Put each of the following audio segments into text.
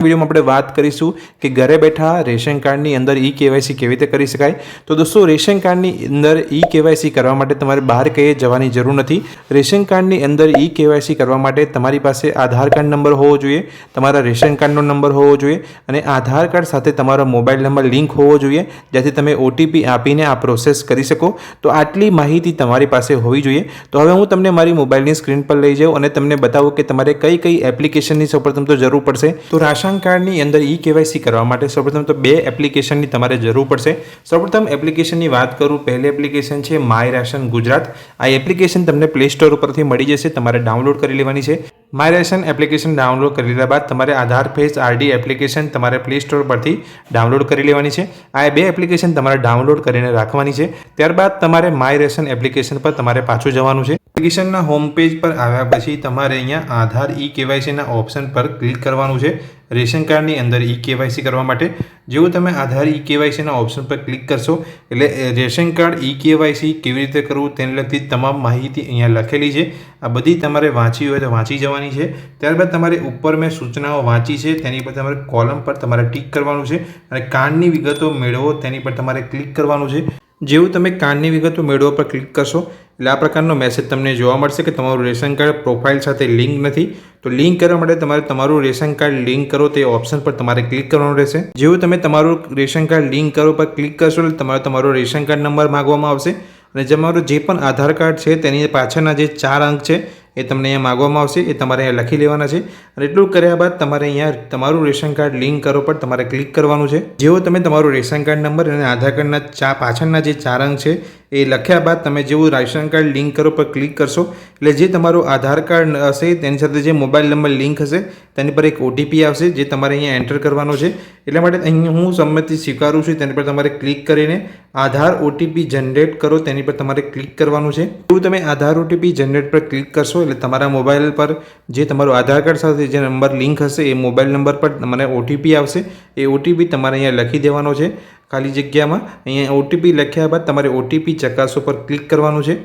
વિડીયોમાં આપણે વાત કરીશું કે ઘરે બેઠા રેશન કાર્ડની અંદર ઈ કેવાયસી કેવી રીતે કરી શકાય। તો દોસ્તો રેશન કાર્ડની અંદર ઈ કેવાયસી કરવા માટે તમારે બહાર કંઈ જવાની જરૂર નથી। રેશન કાર્ડની અંદર ઈ કેવાયસી કરવા માટે તમારી પાસે આધાર કાર્ડ નંબર હોવો જોઈએ, તમારા રેશન કાર્ડનો નંબર હોવો જોઈએ અને આધાર કાર્ડ સાથે તમારો મોબાઈલ નંબર લિંક હોવો જોઈએ, જેથી તમે ઓટીપી આપીને આ પ્રોસેસ કરી શકો। તો આટલી માહિતી તમારી પાસે હોવી જોઈએ। તો હવે હું તમને મારી મોબાઈલની સ્ક્રીન પર લઈ જાઉં અને તમને બતાવું કે તમારે કઈ કઈ એપ્લિકેશનની સૌપ્રથમ તો જરૂર પડશે। તો રાશન કાર્ડની અંદર ઈ કેવાયસી કરવા માટે સૌપ્રથમ તો બે એપ્લિકેશનની તમારે જરૂર પડશે। સૌપ્રથમ એપ્લિકેશનની વાત કરું, પહેલી એપ્લિકેશન છે માય રાશન ગુજરાત। આ એપ્લિકેશન તમને પ્લે સ્ટોર ઉપરથી મળી જશે, તમારે ડાઉનલોડ કરી લેવાની છે। માય રાશન એપ્લિકેશન ડાઉનલોડ કરી લીધા બાદ તમારે આધાર ફેસ આરડી એપ્લિકેશન તમારે પ્લે સ્ટોર પરથી ડાઉનલોડ કરી લેવાની છે। આ બે એપ્લિકેશન તમારે ડાઉનલોડ કરીને રાખવાની છે। ત્યારબાદ તમારે માય રાશન એપ્લિકેશન પર તમારે પાછું જવાનું છે। એપ્લિકેશનના હોમ પેજ પર આવ્યા પછી તમારે અહીંયા આધાર ઈ કેવાયસીના ઓપ્શન પર ક્લિક કરવાનું છે। રેશન કાર્ડની અંદર ઈ કેવાયસી કરવા માટે જેવું તમે આધાર ઈ કેવાયસીના ઓપ્શન પર ક્લિક કરશો એટલે રેશન કાર્ડ ઈ કેવાયસી કેવી રીતે કરવું તેને લગતી તમામ માહિતી અહીંયા લખેલી છે। આ બધી તમારે વાંચી હોય તો વાંચી જવાની છે। ત્યારબાદ તમારે ઉપર મેં સૂચનાઓ વાંચી છે તેની પર તમારે કોલમ પર તમારે ટિક કરવાનું છે અને કાર્ડની વિગતો મેળવો તેની પર તમારે ક્લિક કરવાનું છે। જેવું તમે કાર્ડની વિગતો મેળવવા પર ક્લિક કરશો એટલે આ પ્રકારનો મેસેજ તમને જોવા મળશે કે તમારું રેશન કાર્ડ પ્રોફાઇલ સાથે લિંક નથી। તો લિંક કરવા માટે તમારે તમારું રેશન કાર્ડ લિંક કરો તે ઓપ્શન પર તમારે ક્લિક કરવાનું રહેશે। જેવું તમે તમારું રેશન કાર્ડ લિંક કરો પર ક્લિક કરશો એટલે તમારો રેશન કાર્ડ નંબર માગવામાં આવશે અને તમારું જે પણ આધાર કાર્ડ છે તેની પાછળના જે 4 અંક છે એ તમને અહીંયા માગવામાં આવશે, એ તમારે અહીંયા લખી લેવાના છે અને એટલું કર્યા બાદ તમારે અહીંયા તમારું રેશન કાર્ડ લિંક કરો પર તમારે ક્લિક કરવાનું છે। જેવો તમે તમારું રેશન કાર્ડ નંબર અને આધાર કાર્ડના પાછળના જે 4 અંક છે એ લખ્યા બાદ તમે જેવું રેશન કાર્ડ લિંક કરો પર ક્લિક કરશો એટલે જે તમારું આધાર કાર્ડ હશે તેની સાથે જે મોબાઈલ નંબર લિંક હશે તેની પર એક ઓટીપી આવશે જે તમારે અહીંયા એન્ટર કરવાનો છે। એટલા માટે અહીં હું સંમતિ સ્વીકારું છું તેની પર તમારે ક્લિક કરીને આધાર ઓટીપી જનરેટ કરો તેની પર તમારે ક્લિક કરવાનું છે। જેવું તમે આધાર ઓટીપી જનરેટ પર ક્લિક કરશો એટલે તમારા મોબાઈલ પર જે તમારું આધાર કાર્ડ સાથે જે નંબર લિંક હશે એ મોબાઈલ નંબર પર મને ઓટીપી આવશે। એ ઓટીપી તમારે અહીંયા લખી દેવાનો છે ખાલી જગ્યામાં। અહીંયા ઓટીપી લખ્યા બાદ તમારે ઓટીપી ચકાસો પર ક્લિક કરવાનું છે।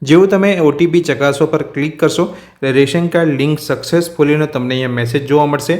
જેવું તમે ઓટીપી ચકાસો પર ક્લિક કરશો એટલે રેશન કાર્ડ લિંક સક્સેસફુલીનો તમને અહીંયા મેસેજ જોવા મળશે,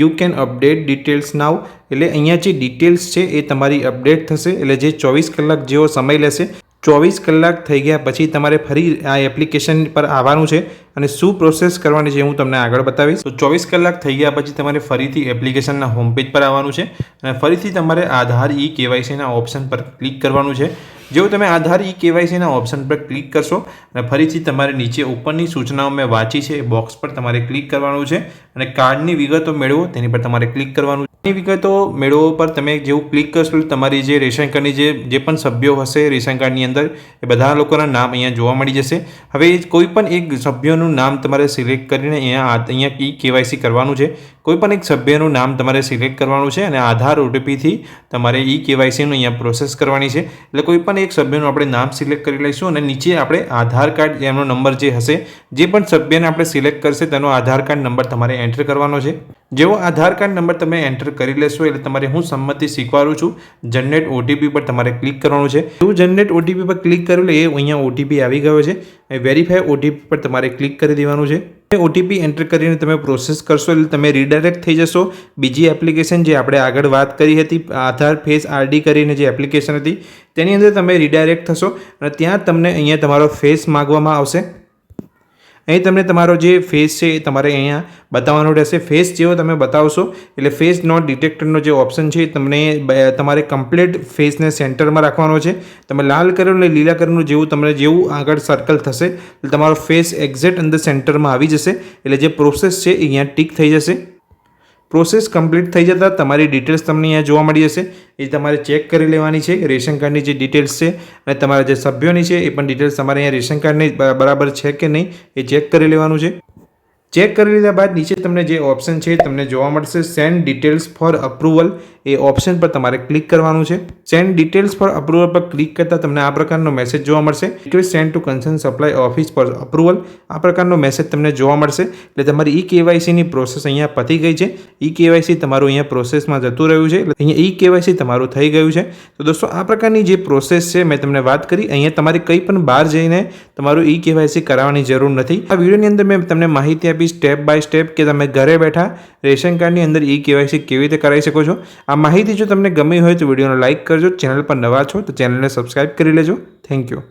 યુ કેન અપડેટ ડિટેલ્સ નાવ। એટલે અહીંયા જે ડિટેલ્સ છે એ તમારી અપડેટ થશે એટલે જે 24 કલાક જેવો સમય લેશે। 24 કલાક થઈ ગયા પછી તમારે ફરી આ એપ્લિકેશન પર આવવાનું છે અને શું પ્રોસેસ કરવાની છે હું તમને આગળ બતાવીશ। તો 24 કલાક થઈ ગયા પછી તમારે ફરીથી એપ્લિકેશનના હોમ પેજ પર આવવાનું છે અને ફરીથી તમારે આધાર ઈ કેવાયસીના ઓપ્શન પર ક્લિક કરવાનું છે। જેવું તમે આધાર ઈ કેવાયસીના ઓપ્શન પર ક્લિક કરશો અને ફરીથી તમારે નીચે ઉપરની સૂચનાઓ મેં વાંચી છે એ બોક્સ પર તમારે ક્લિક કરવાનું છે અને કાર્ડની વિગતો મેળવો તેની પર તમારે ક્લિક કરવાનું છે। વિગતો મેળવો પર તમે જેવું ક્લિક કરશો તમારી જે રેશન કાર્ડની જે પણ સભ્યો હશે રેશન કાર્ડની અંદર એ બધા લોકોના નામ અહીંયા જોવા મળી જશે। હવે કોઈ પણ એક સભ્યનું નામ તમારે સિલેક્ટ કરીને અહીંયા ઈ કેવાયસી કરવાનું છે। કોઈ પણ એક સભ્યનું નામ તમારે સિલેક્ટ કરવાનું છે અને આધાર ઓટીપીથી તમારે ઈ કેવાયસીનું અહીંયા પ્રોસેસ કરવાની છે। એટલે કોઈ પણ એક સભ્યનું આપણે નામ સિલેક્ટ કરી લઈશું અને નીચે આપણે આધાર કાર્ડ એમનો નંબર જે હશે જે પણ સભ્યને આપણે સિલેક્ટ કરશે તેનો આધાર કાર્ડ નંબર તમારે એન્ટર કરવાનો છે। જેવો આધાર કાર્ડ નંબર તમે એન્ટર કરી લેશો એટલે તમારે હું સંમતિ સ્વીકારું છું જનરેટ ઓટીપી પર તમારે ક્લિક કરવાનું છે। એવું જનરેટ ઓટીપી પર ક્લિક કર્યું એટલે એ અહીંયા ઓટીપી આવી ગયો છે। વેરીફાઈ ઓટીપી પર તમારે ક્લિક કરી દેવાનું છે। ઓટીપી એન્ટર કરીને તમે પ્રોસેસ કરશો એટલે તમે રીડાયરેક્ટ થઈ જશો બીજી એપ્લિકેશન જે આપણે આગળ વાત કરી હતી આધાર ફેસ આરડી કરીને જે એપ્લિકેશન હતી તેની અંદર તમે રીડાયરેક્ટ થશો અને ત્યાં તમને અહીંયા તમારો ફેસ માગવામાં આવશે। અહીં તમને તમારો જે ફેસ છે એ તમારે અહીંયા બતાવવાનો રહેશે। ફેસ જેવો તમે બતાવશો એટલે ફેસ નોટ ડિટેક્ટરનો જે ઓપ્શન છે તમને તમારે કમ્પ્લીટ ફેસને સેન્ટરમાં રાખવાનો છે। તમે લાલ કલરનું અને લીલા કલરનું જેવું આગળ સર્કલ થશે એટલે તમારો ફેસ એક્ઝેક્ટ અંદર સેન્ટરમાં આવી જશે એટલે જે પ્રોસેસ છે એ અહીંયા ટીક થઈ જશે। પ્રોસેસ કમ્પ્લીટ થઈ જતાં તમારી ડિટેલ્સ તમને અહીંયા જોવા મળી જશે એ તમારે ચેક કરી લેવાની છે રેશન કાર્ડની જે ડિટેલ્સ છે અને તમારા જે સભ્યોની છે એ પણ ડિટેલ્સ તમારે અહીંયા રેશન કાર્ડની બરાબર છે કે નહીં એ ચેક કરી લેવાનું છે। ચેક કરી લીધા બાદ નીચે તમને જે ઓપ્શન છે તમને જોવા મળશે સેન્ડ ડિટેલ્સ ફોર અપ્રુવલ। એ ઓપ્શન પર તમારે ક્લિક કરવાનું છે। સેન્ડ ડિટેલ્સ ફોર અપ્રુવલ પર ક્લિક કરતાં તમને આ પ્રકારનો મેસેજ જોવા મળશે, request send to concern supply office four approval. આ પ્રકારનો મેસેજ તમને જોવા મળશે એટલે તમારી ઈ કેવાયસીની પ્રોસેસ અહીંયા પતી ગઈ છે। ઈ કેવાયસી તમારું અહીંયા પ્રોસેસમાં જતું રહ્યું છે એટલે અહીંયા ઈ કેવાયસી તમારું થઈ ગયું છે। તો દોસ્તો આ પ્રકારની જે પ્રોસેસ છે મેં તમને વાત કરી, અહીંયા તમારે કંઈ પણ બહાર જઈને તમારું ઈ કેવાયસી કરાવવાની જરૂર નથી। આ વિડીયોની અંદર મેં તમને માહિતી આપી શીખવીશ સ્ટેપ બાય સ્ટેપ કે તમે ઘરે બેઠા રેશન કાર્ડની અંદર ઈ કેવાયસી કેવી રીતે કરાવી શકો છો। આ માહિતી જો તમને ગમી હોય તો વિડીયોને લાઇક કરજો, ચેનલ પર નવા છો તો ચેનલને સબસ્ક્રાઇબ કરી લેજો। Thank you.